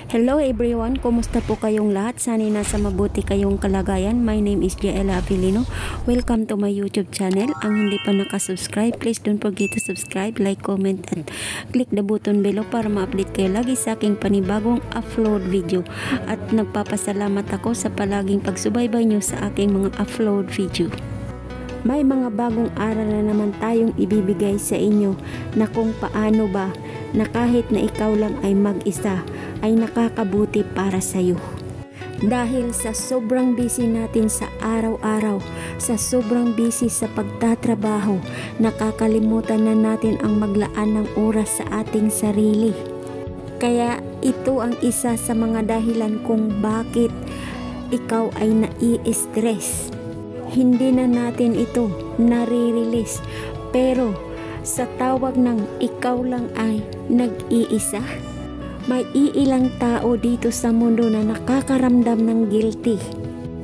Hello everyone, kumusta po kayong lahat? Sana'y nasa mabuti kayong kalagayan. My name is Jaela Avilino. Welcome to my YouTube channel. Ang hindi pa nakasubscribe, please don't forget to subscribe, like, comment, and click the button below para ma-update kayo lagi sa aking panibagong upload video. At nagpapasalamat ako sa palaging pagsubaybay nyo sa aking mga upload video. May mga bagong aral na naman tayong ibibigay sa inyo na kung paano ba na kahit na ikaw lang ay mag-isa ay nakakabuti para sa iyo. Dahil sa sobrang busy natin sa araw-araw, sa sobrang busy sa pagtatrabaho, nakakalimutan na natin ang maglaan ng oras sa ating sarili. Kaya ito ang isa sa mga dahilan kung bakit ikaw ay nai-stress. Hindi na natin ito nare-release, pero sa tawag ng ikaw lang ay nag-iisa, may iilang tao dito sa mundo na nakakaramdam ng guilty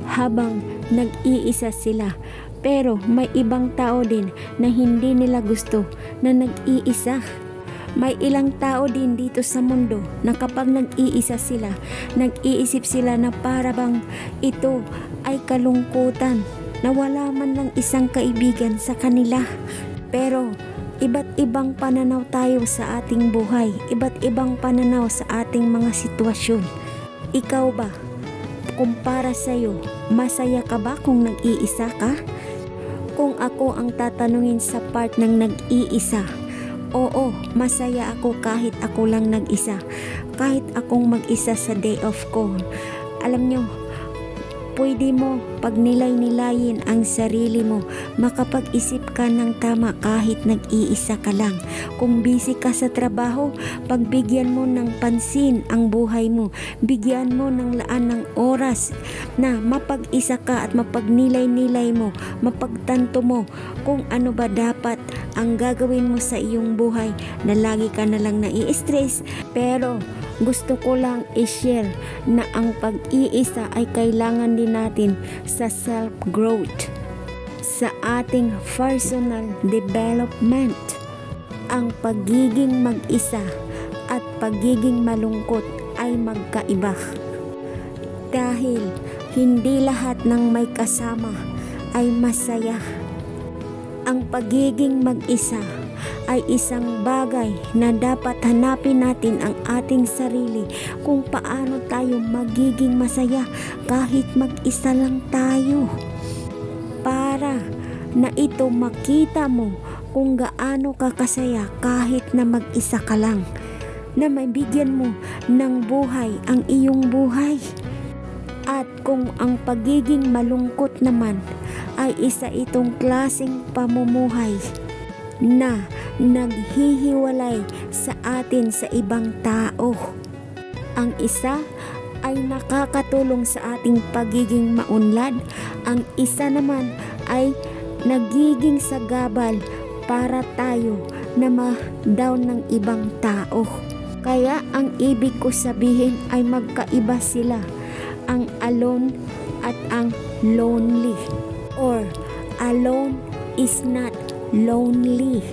habang nag-iisa sila. Pero may ibang tao din na hindi nila gusto na nag-iisa. May ilang tao din dito sa mundo na kapag nag-iisa sila, nag-iisip sila na para bang ito ay kalungkutan, na wala man lang isang kaibigan sa kanila. Pero iba't ibang pananaw tayo sa ating buhay, iba't ibang pananaw sa ating mga sitwasyon. Ikaw ba, kung para sa'yo, masaya ka ba kung nag-iisa ka? Kung ako ang tatanungin sa part ng nag-iisa, oo, masaya ako kahit ako lang nag-isa. Kahit akong mag-isa sa day off ko. Alam nyo, pwede mo pag nilay-nilayin ang sarili mo, makapag-isip ka ng tama kahit nag-iisa ka lang. Kung busy ka sa trabaho, pagbigyan mo ng pansin ang buhay mo, bigyan mo ng laan ng oras na mapag-isa ka at mapagnilay-nilay mo, mapagtanto mo kung ano ba dapat ang gagawin mo sa iyong buhay, na lagi ka na lang nai-stress. Pero gusto ko lang i-share na ang pag-iisa ay kailangan din natin sa self-growth, sa ating personal development. Ang pagiging mag-isa at pagiging malungkot ay magkaiba. Dahil hindi lahat ng may kasama ay masaya. Ang pagiging mag-isa ay isang bagay na dapat hanapin natin ang ating sarili kung paano tayo magiging masaya kahit mag-isa lang tayo. Para na ito makita mo kung gaano ka kasaya kahit na mag-isa ka lang, na mabigyan mo ng buhay ang iyong buhay. At kung ang pagiging malungkot naman ay isa itong klaseng pamumuhay na naghihiwalay sa atin sa ibang tao. Ang isa ay nakakatulong sa ating pagiging maunlad, ang isa naman ay nagiging sagabal para tayo na ma-down ng ibang tao. Kaya ang ibig ko sabihin ay magkaiba sila, ang alone at ang lonely, or alone is not lonely.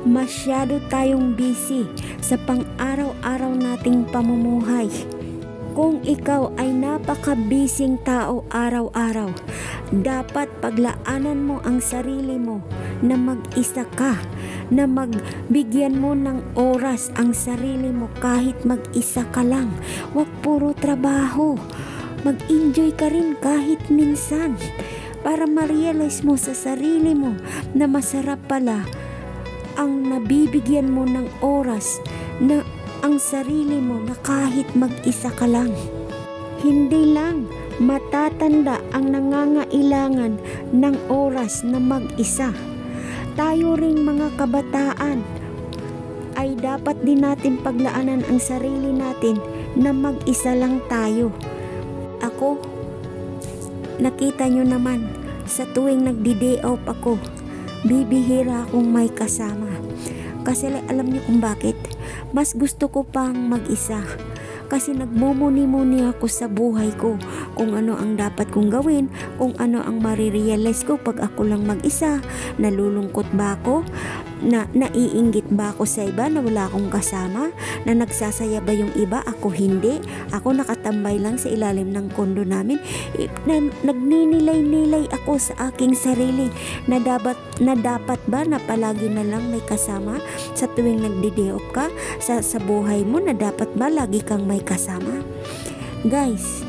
Masyado tayong busy sa pang-araw-araw nating pamumuhay. Kung ikaw ay napaka-busy tao araw-araw, dapat paglaanan mo ang sarili mo na mag-isa ka, na magbigyan mo ng oras ang sarili mo kahit mag-isa ka lang. Huwag puro trabaho. Mag-enjoy ka rin kahit minsan, para ma-realize mo sa sarili mo na masarap pala ang nabibigyan mo ng oras na ang sarili mo na kahit mag-isa ka lang. Hindi lang matatanda ang nangangailangan ng oras na mag-isa. Tayo ring mga kabataan ay dapat din natin paglaanan ang sarili natin na mag-isa lang tayo. Ako, nakita nyo naman, sa tuwing nagdi-day off ako, bibihira akong may kasama. Kasi alam niyo kung bakit? Mas gusto ko pang mag-isa. Kasi nagmumuni-muni ako sa buhay ko kung ano ang dapat kong gawin, kung ano ang marirealize ko pag ako lang mag-isa. Nalulungkot ba ako? Na naiinggit ba ako sa iba na wala akong kasama? Na nagsasaya ba yung iba? Ako hindi. Ako nakatambay lang sa ilalim ng kondo namin. Nagninilay-nilay ako sa aking sarili na dapat ba na palagi na lang may kasama sa tuwing nagde-day off ka sa buhay mo, na dapat ba lagi kang may kasama? Guys,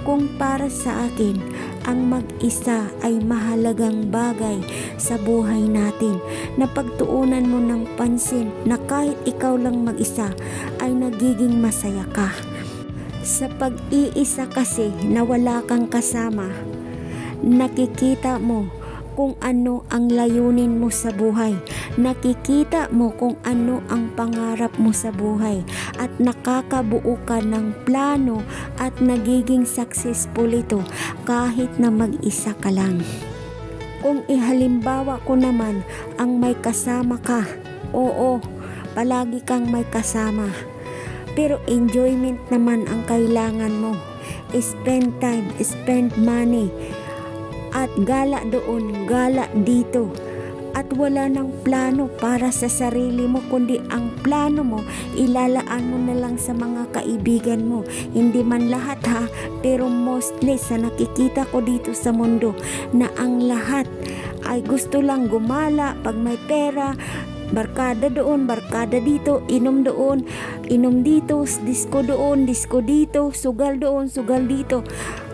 kung para sa akin ang mag-isa ay mahalagang bagay sa buhay natin, na pagtuunan mo ng pansin na kahit ikaw lang mag-isa ay nagiging masaya ka. Sa pag-iisa kasi na wala kang kasama, nakikita mo kung ano ang layunin mo sa buhay. Nakikita mo kung ano ang pangarap mo sa buhay, at nakakabuo ka ng plano at nagiging successful ito kahit na mag-isa ka lang. Kung ihalimbawa ko naman ang may kasama ka, oo, palagi kang may kasama, pero enjoyment naman ang kailangan mo. Spend time, spend money, at gala doon, gala dito, at wala ng plano para sa sarili mo, kundi ang plano mo ilalaan mo na lang sa mga kaibigan mo. Hindi man lahat ha, pero mostly sa nakikita ko dito sa mundo, na ang lahat ay gusto lang gumala pag may pera. Barkada doon, barkada dito, inom doon, inom dito, disco doon, disco dito, sugal doon, sugal dito.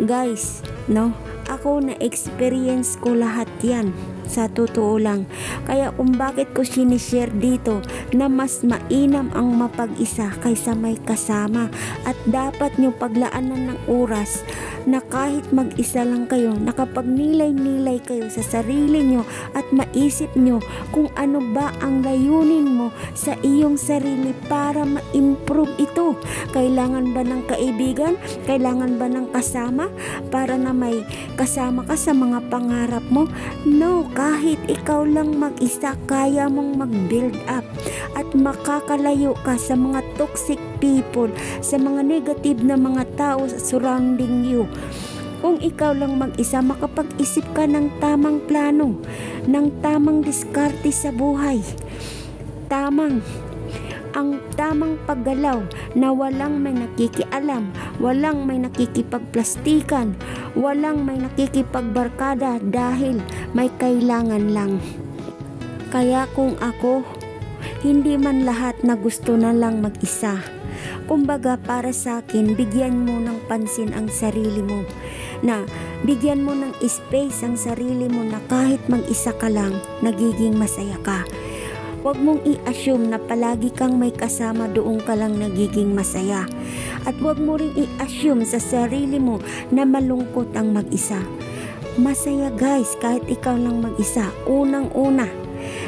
Guys, no? Ako na-experience ko lahat yan, sa totoo lang. Kaya kung bakit ko sinishare dito na mas mainam ang mapag-isa kaysa may kasama, at dapat nyo paglaanan ng oras na kahit mag-isa lang kayo, nakapagnilay-nilay kayo sa sarili nyo at maisip nyo kung ano ba ang layunin mo sa iyong sarili para ma-improve ito. Kailangan ba ng kaibigan? Kailangan ba ng kasama para na may kasama ka sa mga pangarap mo? No, kahit ikaw lang mag-isa, kaya mong mag-build up at makakalayo ka sa mga toxic people, sa mga negative na mga tao surrounding you. Kung ikaw lang mag-isa, makapag-isip ka ng tamang plano, ng tamang diskarte sa buhay, ang tamang paggalaw na walang may nakikialam, walang may nakikipagplastikan, walang may nakikipagbarkada dahil may kailangan lang. Kaya kung ako, hindi man lahat na gusto na lang mag-isa. Kumbaga para sa akin, bigyan mo ng pansin ang sarili mo, na bigyan mo ng space ang sarili mo, na kahit mag-isa ka lang, nagiging masaya ka. Huwag mong i-assume na palagi kang may kasama, doon ka lang nagiging masaya. At huwag mo rin i-assume sa sarili mo na malungkot ang mag-isa. Masaya guys, kahit ikaw lang mag-isa. Unang-una,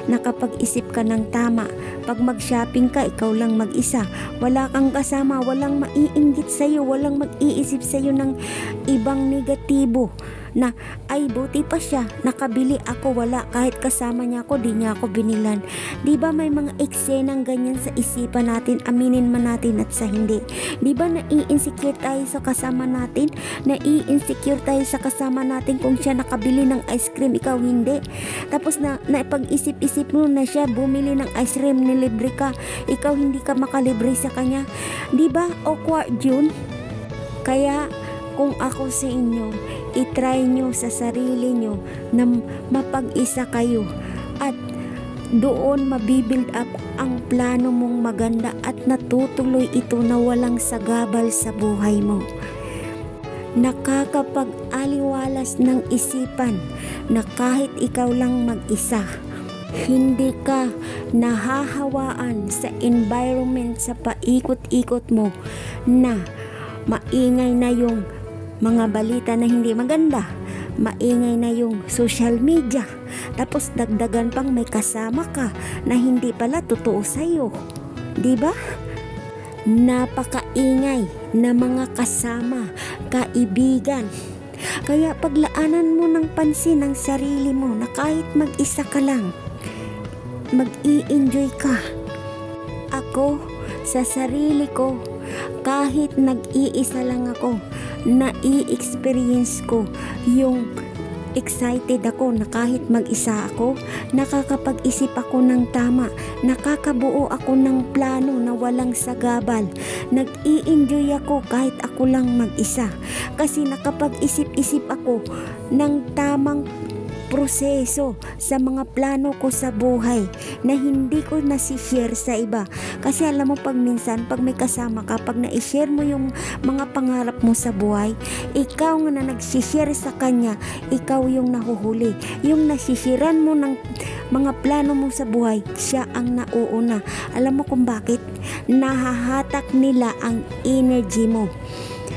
nakapag-isip ka ng tama. Pag mag-shopping ka, ikaw lang mag-isa. Wala kang kasama, walang maiinggit sa'yo, walang mag-iisip sa'yo ng ibang negatibo. Na ay buti pa siya, nakabili ako, wala, kahit kasama niya ako, di niya ako binilan. Di ba may mga eksenang ganyan sa isipan natin, aminin man natin at sa hindi? Di ba nai-insecure tayo sa kasama natin? Nai-insecure tayo sa kasama natin kung siya nakabili ng ice cream, ikaw hindi. Tapos na pag-isip-isip mo na siya bumili ng ice cream, nilibre ka, ikaw hindi ka makalibre sa kanya. Di ba awkward yun? Kaya kung ako sa inyo, itry nyo sa sarili nyo na mapag-isa kayo, at doon mabibuild up ang plano mong maganda, at natutuloy ito na walang sagabal sa buhay mo. Nakakapag-aliwalas ng isipan na kahit ikaw lang mag-isa, hindi ka nahahawaan sa environment, sa paikot-ikot mo, na maingay na yung mga balita na hindi maganda, maingay na yung social media, tapos dagdagan pang may kasama ka na hindi pala totoo sa'yo. Diba? Napakaingay na mga kasama, kaibigan. Kaya paglaanan mo ng pansin ang sarili mo na kahit mag-isa ka lang, mag-i-enjoy ka. Ako, sa sarili ko, kahit nag-iisa lang ako, na-i-experience ko yung Excited ako na kahit mag-isa ako, nakakapag-isip ako ng tama, nakakabuo ako ng plano na walang sagabal. Nag-i-enjoy ako kahit ako lang mag-isa kasi nakapag-isip-isip ako ng tamang proseso sa mga plano ko sa buhay na hindi ko nasi-share sa iba. Kasi alam mo, pag minsan, pag may kasama ka, pag na-share mo yung mga pangarap mo sa buhay, ikaw nga na nag-share sa kanya, ikaw yung nahuhuli. Yung nasishiran mo ng mga plano mo sa buhay, siya ang nauuna. Alam mo kung bakit? Nahahatak nila ang energy mo.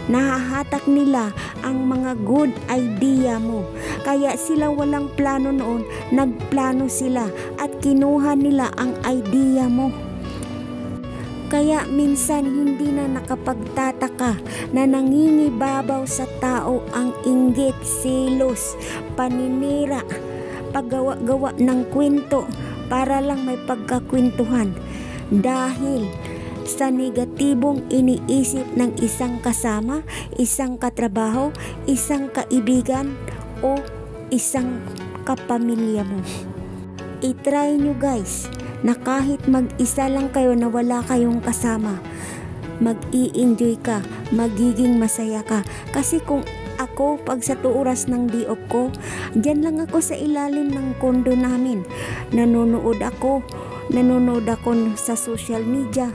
Nahahatak nila ang mga good idea mo. Kaya sila walang plano noon, nagplano sila at kinuha nila ang idea mo. Kaya minsan hindi na nakapagtataka na nangingibabaw sa tao ang inggit, selos, paninira, paggawa-gawa ng kwento para lang may pagkakwentuhan. Dahil sa negatibong iniisip ng isang kasama, isang katrabaho, isang kaibigan, o isang kapamilya mo. I-try nyo guys na kahit mag-isa lang kayo na wala kayong kasama, mag-i-enjoy ka, magiging masaya ka. Kasi kung ako, pag sa oras ng di-off ko, dyan lang ako sa ilalim ng kondo namin. Nanonood ako sa social media,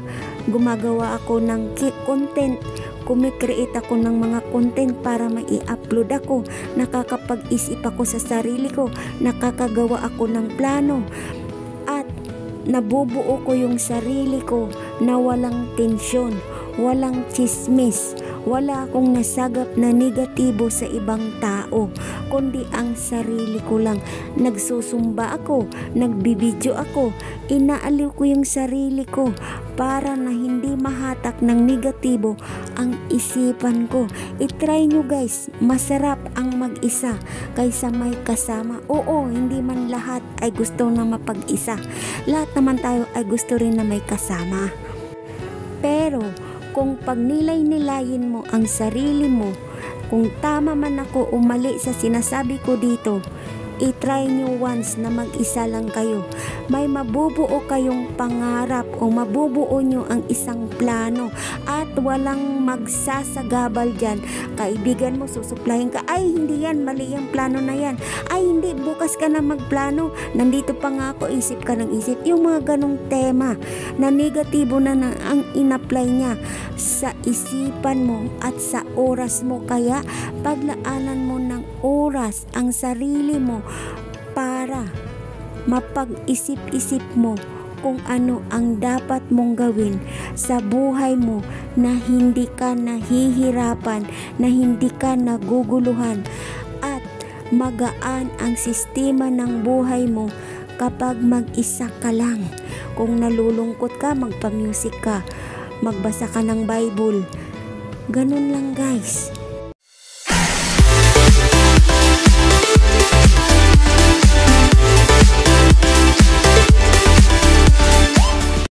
gumagawa ako ng content, kumikreate ako ng mga content para mai-upload ako, nakakapag-isip ako sa sarili ko, nakakagawa ako ng plano, at nabubuo ko yung sarili ko na walang tensyon, walang chismis, wala akong nasagap na negatibo sa ibang tao, kundi ang sarili ko lang. Nagsusumba ako, nagbibidyo ako, inaaliw ko yung sarili ko para na hindi mahatak ng negatibo ang isipan ko. I-try nyo guys, masarap ang mag-isa kaysa may kasama. Oo, hindi man lahat ay gusto na mapag-isa. Lahat naman tayo ay gusto rin na may kasama. Pero kung pagnilay-nilayin mo ang sarili mo, kung tama man ako o mali sa sinasabi ko dito, i-try nyo once na mag-isa lang kayo. May mabubuo kayong pangarap o mabubuo nyo ang isang plano at walang magsasagabal dyan. Kaibigan mo, susuplahin ka, ay hindi yan, mali yung plano na yan. Ay hindi, bukas ka na magplano. Nandito pa nga ako, isip ka ng isip. Yung mga ganong tema na negatibo na ang in-apply niya sa isipan mo at sa oras mo. Kaya paglaanan mo ng oras ang sarili mo para mapag-isip-isip mo kung ano ang dapat mong gawin sa buhay mo na hindi ka nahihirapan, na hindi ka naguguluhan, at magaan ang sistema ng buhay mo kapag mag-isa ka lang. Kung nalulungkot ka, magpa-music ka, magbasa ka ng Bible. Ganun lang guys.